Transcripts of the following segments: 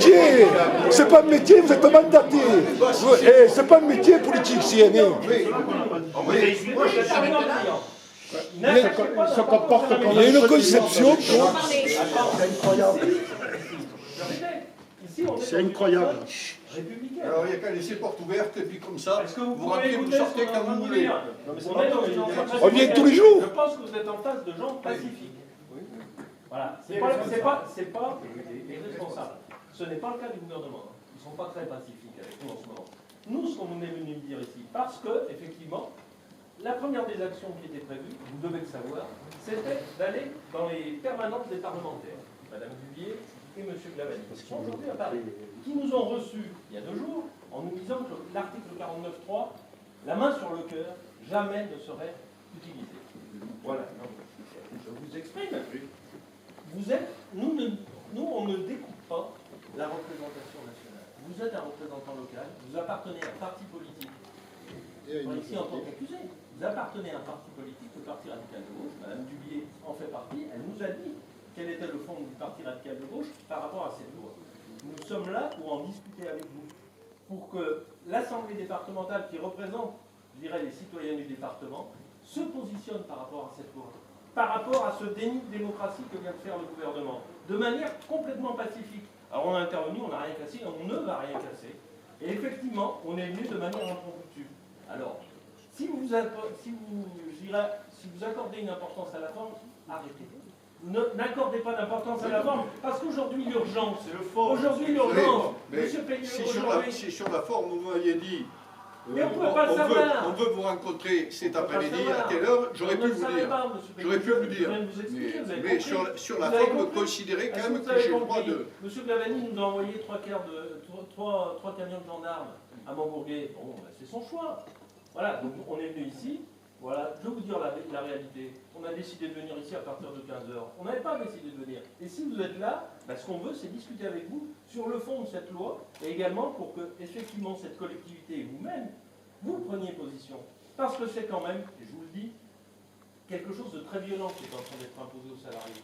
métier. C'est pas un métier, vous êtes mandaté. Et c'est pas un métier politique, CNE. Il y a une conception. C'est incroyable. Alors il n'y a qu'à laisser porte ouverte et puis comme ça, vous rentrez, vous sortez quand vous voulez. On vient tous les jours. Je pense que vous êtes en face de gens pacifiques. Voilà, c'est pas les responsables. Ce n'est pas le cas du gouvernement. Ils ne sont pas très pacifiques avec nous en ce moment. Nous, ce qu'on est venu dire ici, parce que, effectivement, la première des actions qui était prévue, vous devez le savoir, c'était d'aller dans les permanences des parlementaires, Madame Dubier et M. Glavani, qui sont aujourd'hui à Paris, qui nous ont reçus il y a 2 jours en nous disant que l'article 49.3, la main sur le cœur, jamais ne serait utilisé. Voilà. Je vous exprime. Vous êtes, nous, on ne découpe pas la représentation nationale. Vous êtes un représentant local, vous appartenez à un parti politique. Ici, en tant qu'accusé, vous appartenez à un parti politique, le Parti radical de gauche. Madame Dubier en fait partie. Elle nous a dit quel était le fond du Parti radical de gauche par rapport à cette loi. Nous sommes là pour en discuter avec vous, pour que l'Assemblée départementale, qui représente, je dirais, les citoyens du département, se positionne par rapport à cette loi, par rapport à ce déni de démocratie que vient de faire le gouvernement, de manière complètement pacifique. Alors on a intervenu, on n'a rien cassé, on ne va rien casser. Et effectivement, on est venu de manière impromptue. Alors, si vous accordez une importance à la forme, arrêtez. N'accordez pas d'importance à la forme, parce qu'aujourd'hui l'urgence, Monsieur Pénicaud, si sur la forme vous m'aviez dit, mais on peut pas le savoir. On veut vous rencontrer cet après-midi, à quelle heure, j'aurais pu vous dire. J'aurais pu vous dire. Mais sur la forme, vous considérez quand même que j'ai le droit de... Monsieur Glavani nous a envoyé 3 camions de gendarmes à Montbourguet. Bon, ben, c'est son choix. Voilà, donc on est venu ici. Voilà, je vais vous dire la réalité. On a décidé de venir ici à partir de 15h. On n'avait pas décidé de venir. Et si vous êtes là, ben, ce qu'on veut, c'est discuter avec vous sur le fond de cette loi, et également pour que, effectivement, cette collectivité et vous-même, vous preniez position. Parce que c'est quand même, et je vous le dis, quelque chose de très violent qui est en train d'être imposé aux salariés.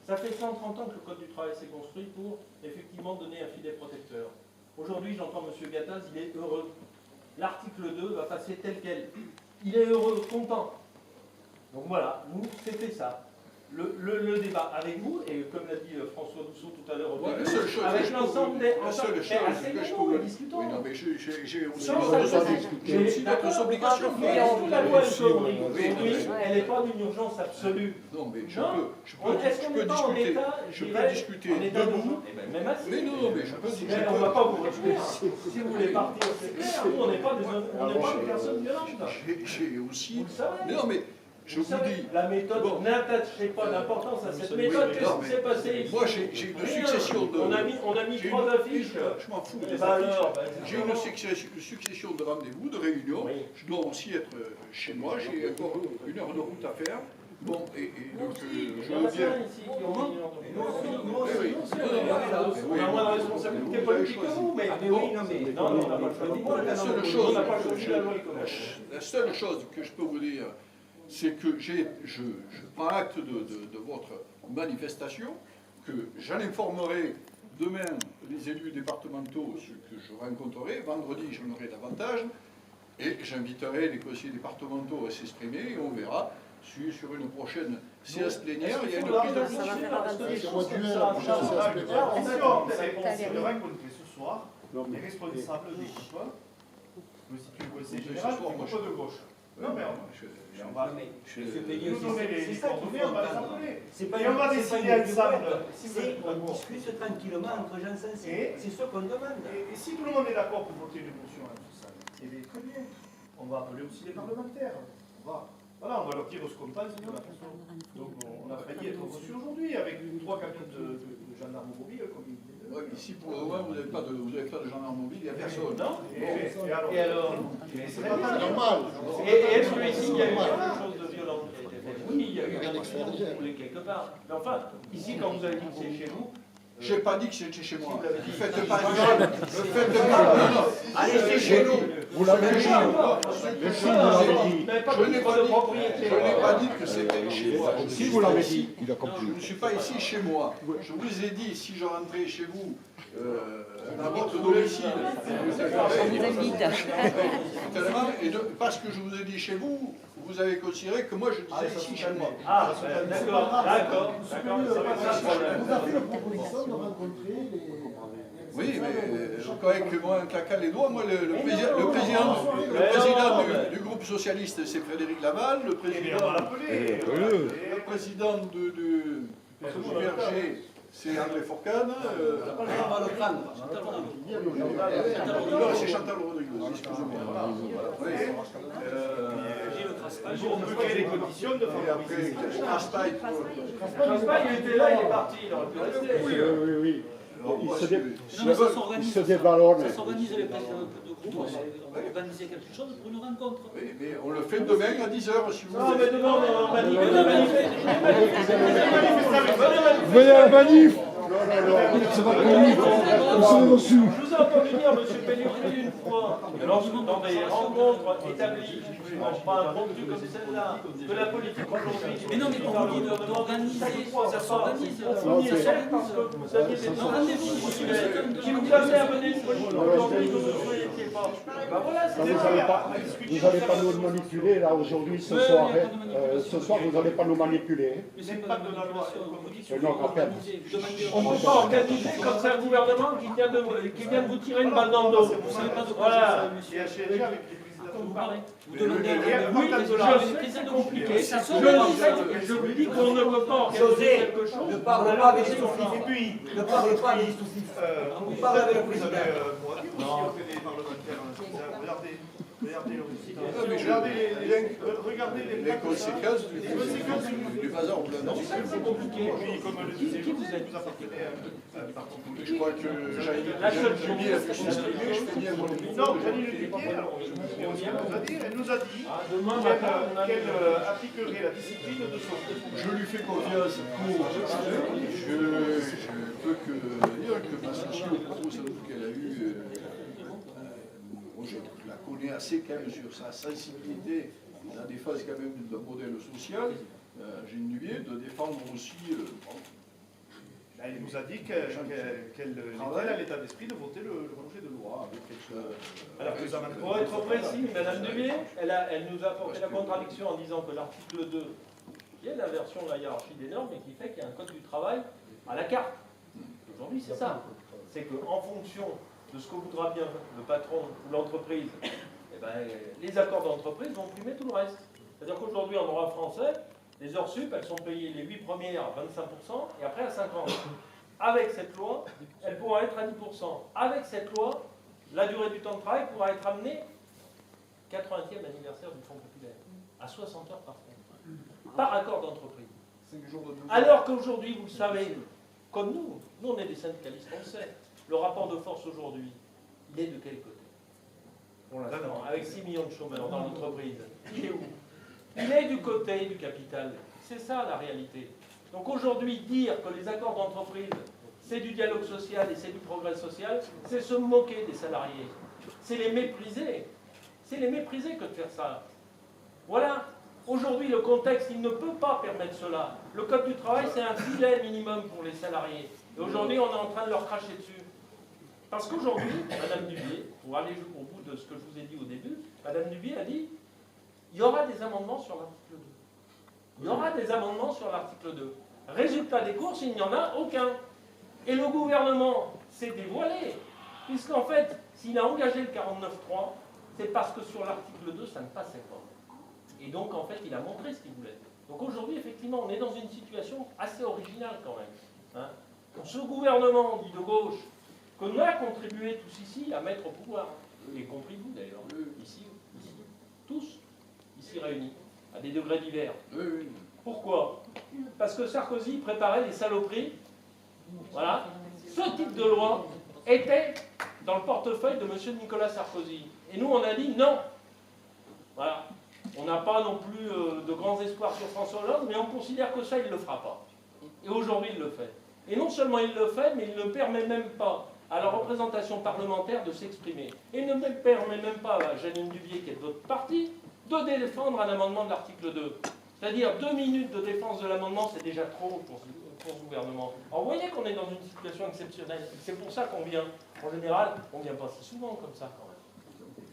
Ça fait 130 ans que le Code du travail s'est construit pour, effectivement, donner un filet protecteur. Aujourd'hui, j'entends M. Gattaz, il est heureux. L'article 2 va passer tel quel. Il est heureux, content. Donc voilà, nous, c'était ça. Le débat avec vous, et comme l'a dit François Dousseau tout à l'heure, avec l'ensemble des... discutons. Oui, non, mais j'ai aussi d'autres obligations. La loi aujourd'hui, elle n'est pas d'une urgence absolue. Non, mais je peux discuter debout. Même assis. Mais non, mais je peux discuter. On ne va pas vous rejeter. Si vous voulez partir, c'est clair. Nous, on n'est pas des personnes violentes. J'ai aussi... Vous le savez. Non, mais... Je vous dis, la méthode, n'attachez pas d'importance à cette méthode. Qu'est-ce qui s'est passé ici? Moi, j'ai une succession de... On a mis 3 affiches. Je m'en fous des affiches. J'ai une succession de rendez-vous, de réunions. Je dois aussi être chez moi. J'ai encore 1 heure de route à faire. Bon, et donc, je veux bien... On a moins de responsabilité politique que vous, mais oui, non, on n'a pas le choix. La seule chose que je peux vous dire, c'est que je prends acte de votre manifestation, que j'en informerai demain les élus départementaux, ceux que je rencontrerai. Vendredi, j'en aurai davantage, et j'inviterai les conseillers départementaux à s'exprimer, et on verra si sur une prochaine séance plénière, il y a une prise de position. C'est de rencontrer ce soir les responsables des groupes, le conseil général du groupe de gauche. Non, mais on va nous donner les coordonnées, on va les appeler. Et on va décider ensemble. On discute tranquillement entre gens sensés. C'est ce qu'on demande. Et si tout le monde est d'accord pour voter une motion à tout ça, c'est très bien. On va appeler aussi les parlementaires. Voilà, on va leur dire ce qu'on pense de la façon. Donc on a failli être reçus aujourd'hui avec 3 camions de gendarmes mobiles, comme il disait. Ouais, ici, pour le moment, vous n'avez pas de gendarmes mobiles, il n'y a personne. Non. Et alors c'est pas normal. Et est-ce que ici, il y a eu quelque chose de violent qui a été fait? Oui, il y a eu un accident, si vous voulez, quelque part. Mais enfin, ici, quand vous avez dit que c'est chez vous, J'ai pas dit que c'était chez moi. Ne faites pas de mal. Ne faites pas. Non, non. Allez, c'est chez nous. Vous l'avez dit. Je n'ai pas dit que c'était chez moi. Si vous l'avez dit, il a Non, compris. je ne suis pas ici chez moi. Je vous ai dit, si je rentrais chez vous, à votre domicile, tellement, et parce que je vous ai dit chez vous, vous avez considéré que moi je disais ici chez moi. Ah, d'accord, c'est pas ça le problème. Vous avez la proposition de rencontrer les... Oui, mais vous croyez que moi, en claquant les doigts, moi, le président du groupe socialiste, c'est Frédéric Laval, le président du URG, c'est André Forcade, On va le prendre. c'est Chantal Rodrigo, excusez-moi. On peut créer les conditions de Et après, Raspail, Il était là, il est parti, il aurait pu rester. Oui. Non, mais ça s'organise. Il se dévalonne. Ça s'organise les présidents de groupe. On va organiser quelque chose pour une rencontre. oui, mais on le fait demain à 10h si vous Non, voulez. mais demain, on va manifester. Venez à la manif. Ça va connu. On s'est reçu. Je vous ai entendu dire, M. Pellegrini, une fois, dans des rencontres établies, pas impromptues comme celle-là, que la politique aujourd'hui... Mais non, mais on vous dit d'organiser, ça s'organise. Parce que vous aviez des rendez-vous qui vous amenaient à mener une politique aujourd'hui que vous ne souhaitiez pas. Ben voilà, c'est Vous n'allez pas nous manipuler là aujourd'hui, ce soir. Ce soir, vous n'allez pas nous manipuler. Mais c'est pas de la loi. Vous dites qu'il Non, faut rappel. organiser. Vous demandez on ne peut pas organiser comme c'est un gouvernement qui vient de vous tirer une balle dans le dos. Vous savez pas de quoi Voilà. Et HLG avec les présidents. vous parlez. Vous demandez Oui, un Oui, je sais que c'est compliqué. Je vous dis qu'on ne peut pas organiser quelque chose. ne parle pas avec les sous-fifs. Et puis, ne parle pas avec les sous-fifs. Vous parlez avec le président. Moi, aussi, on fait des parlementaires. Regardez Les conséquences du bazar au plan national. C'est compliqué. Qui vous a dit ça? Je crois que j'ai mis la fiche exprimée, je fais bien mon Non, Janine Le Diquier, elle nous a dit Demain qu'elle appliquerait la discipline de son Je lui fais confiance pour. Je peux que dire que ma socio au salon qu'elle a eu, je la connais assez quand même sur sa sensibilité dans la défense quand même d'un modèle social. J'ai une nuée de défendre aussi. Elle nous a dit qu'elle était à l'état d'esprit de voter le projet de loi avec quelques amendements. Pour être précis, Madame Duvier, elle nous a apporté la contradiction en disant que l'article 2, qui est la version de la hiérarchie des normes, et qui fait qu'il y a un code du travail à la carte. Aujourd'hui, c'est ça. C'est qu'en fonction de ce que voudra bien le patron ou l'entreprise, eh ben, les accords d'entreprise vont primer tout le reste. C'est-à-dire qu'aujourd'hui, en droit français, les heures sup, elles sont payées les 8 premières à 25% et après à 50%. Avec cette loi, elles pourront être à 10%. Avec cette loi, la durée du temps de travail pourra être amenée 80e anniversaire du Fonds populaire, à 60 heures par semaine, par accord d'entreprise. Alors qu'aujourd'hui, vous le savez, comme nous on est des syndicalistes, on le sait, le rapport de force aujourd'hui, il est de quel côté? Pour l'instant, avec 6 millions de chômeurs dans l'entreprise, il est où? Il est du côté du capital. C'est ça la réalité. Donc aujourd'hui, dire que les accords d'entreprise, c'est du dialogue social et c'est du progrès social, c'est se moquer des salariés. C'est les mépriser. C'est les mépriser que de faire ça. Voilà. Aujourd'hui, le contexte, il ne peut pas permettre cela. Le Code du travail, c'est un filet minimum pour les salariés. Et aujourd'hui, on est en train de leur cracher dessus. Parce qu'aujourd'hui, Madame Dubier, pour aller au bout de ce que je vous ai dit au début, Madame Dubier a dit il y aura des amendements sur l'article 2. Il y aura des amendements sur l'article 2. Résultat des courses, il n'y en a aucun. Et le gouvernement s'est dévoilé. Puisqu'en fait, s'il a engagé le 49.3, c'est parce que sur l'article 2, ça ne passait pas. Et donc, en fait, il a montré ce qu'il voulait. Donc aujourd'hui, effectivement, on est dans une situation assez originale quand même. Hein. Ce gouvernement dit de gauche, qu'on a contribué tous ici à mettre au pouvoir, y compris vous d'ailleurs, ici, tous, ici réunis, à des degrés divers. Oui. Pourquoi? Parce que Sarkozy préparait les saloperies. Voilà. Ce type de loi était dans le portefeuille de M. Nicolas Sarkozy. Et nous, on a dit non. Voilà. On n'a pas non plus de grands espoirs sur François Hollande, mais on considère que ça, il ne le fera pas. Et aujourd'hui, il le fait. Et non seulement il le fait, mais il ne permet même pas à la représentation parlementaire de s'exprimer. Et il ne permet même pas à Jeannine Dubié, qui est de votre parti, de défendre un amendement de l'article 2. C'est-à-dire 2 minutes de défense de l'amendement, c'est déjà trop pour ce gouvernement. Alors vous voyez qu'on est dans une situation exceptionnelle. C'est pour ça qu'on vient. En général, on ne vient pas si souvent comme ça quand même.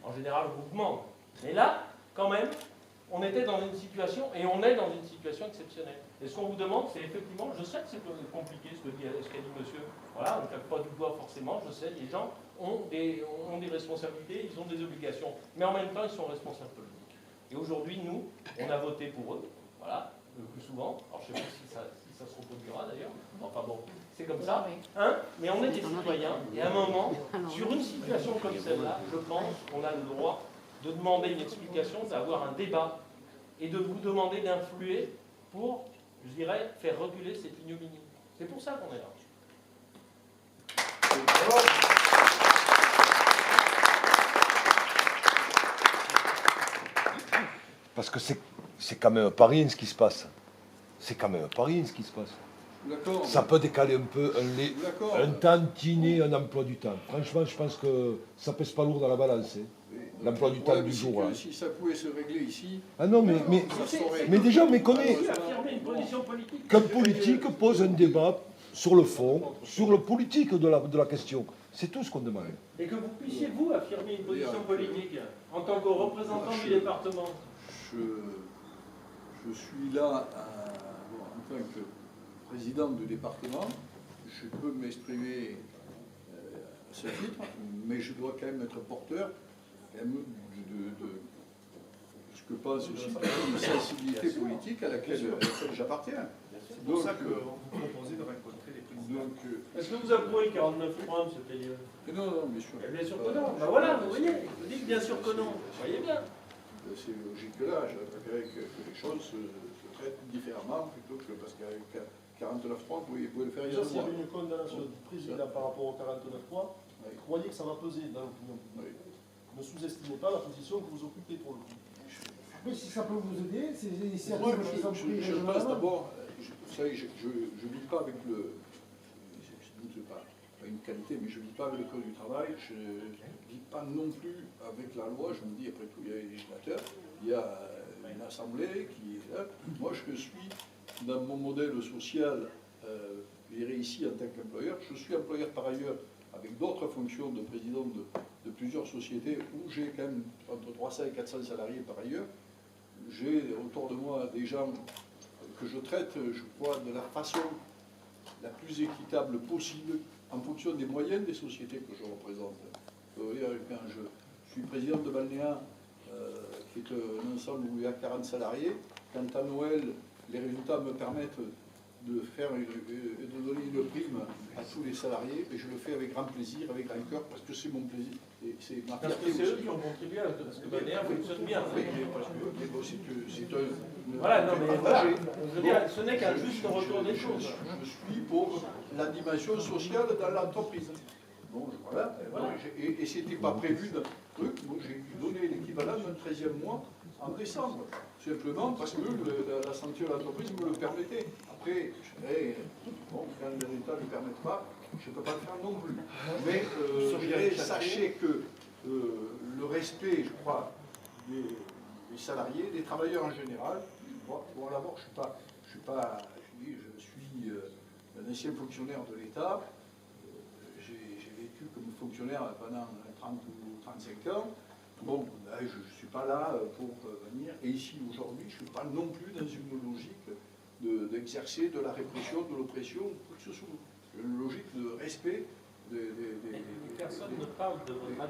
En général, on vous demande. Mais là, quand même, on était dans une situation, et on est dans une situation exceptionnelle. Et ce qu'on vous demande, c'est effectivement, je sais que c'est compliqué ce qu'a dit monsieur, voilà, on ne tape pas du doigt forcément, je sais, les gens ont des responsabilités, ils ont des obligations, mais en même temps, ils sont responsables politiques. Et aujourd'hui, nous, on a voté pour eux, voilà, le plus souvent, alors je ne sais pas si ça se reproduira d'ailleurs, enfin bon, c'est comme ça, hein, mais on est des citoyens, et à un moment, sur une situation comme celle-là, je pense qu'on a le droit de demander une explication, d'avoir un débat, et de vous demander d'influer pour, je dirais, faire reculer cette ignominie. C'est pour ça qu'on est là. Parce que c'est quand même pas rien ce qui se passe. C'est quand même pas rien ce qui se passe. D'accord. Ça peut décaler un peu un tantinet, un emploi du temps. Franchement, je pense que ça pèse pas lourd dans la balance. Hein. L'emploi du temps du jour. Hein. Si ça pouvait se régler ici. Ah non, mais déjà, on connaît qu'un politique pose un débat sur le fond, sur le politique de la question. C'est tout ce qu'on demande. Et que vous puissiez, vous, affirmer une position politique en tant que représentant du département. Je suis là en tant que président du département. Je peux m'exprimer à ce titre, mais je dois quand même être porteur de ce que pense aussi une sensibilité politique à laquelle j'appartiens. C'est pour ça que vous proposez de rencontrer les présidents. Est-ce que vous approuvez 49.3, M. Pellier? Non, bien sûr. Bien sûr que non. Ben voilà, vous voyez, vous dites bien sûr que non. Vous voyez bien. C'est logique que là, je préférerais que les choses se traitent différemment plutôt que parce qu'avec 49.3, vous pouvez le faire Déjà, s'il y moi. avait une condamnation du président par rapport au 49.3, croyez que ça va peser dans l'opinion. Ne sous-estimez pas la position que vous occupez pour le coup. Mais si ça peut vous aider, c'est initiatives Moi, qu'ils ont prises je pense régionalement. d'abord, vous savez, je ne vis pas avec le. Je ne sais pas une qualité, mais je ne vis pas avec le code du travail, je ne vis pas non plus avec la loi. Je me dis, après tout, il y a les législateurs, il y a une assemblée qui est là. Moi, je suis dans mon modèle social, je dirais ici en tant qu'employeur. Je suis employeur par ailleurs avec d'autres fonctions de président de plusieurs sociétés où j'ai quand même entre 300 et 400 salariés par ailleurs. J'ai autour de moi des gens que je traite, je crois, de la façon la plus équitable possible en fonction des moyens des sociétés que je représente. Quand je suis président de Balnéa, qui est un ensemble où il y a 40 salariés, quand à Noël, les résultats me permettent de donner une prime à tous les salariés, et je le fais avec grand plaisir, avec grand cœur, parce que c'est mon plaisir. Et c'est ma Parce que fierté c'est eux aussi. qui ont contribué à ce que Balnéa fonctionne bien. Oui, parce que c'est un... Voilà, non mais voilà. Je veux dire, ce n'est qu'un juste retour des choses. Je suis pour la dimension sociale dans l'entreprise. Bon, voilà. Et c'était pas prévu dans le truc. Moi, j'ai donné l'équivalent d'un 13e mois en décembre. Simplement parce que la santé de l'entreprise me le permettait. Après, je dirais, bon, quand les États ne le permettent pas, je ne peux pas le faire non plus. Mais je dirais, sachez que le respect, je crois, des salariés, des travailleurs en général, bon, d'abord, je suis un ancien fonctionnaire de l'État. J'ai vécu comme fonctionnaire pendant 30 ou 35 ans. Bon, là, je ne suis pas là pour venir. Et ici, aujourd'hui, je ne suis pas non plus dans une logique d'exercer de la répression, de l'oppression, quoi que ce soit. Une logique de respect des Personne ne parle de votre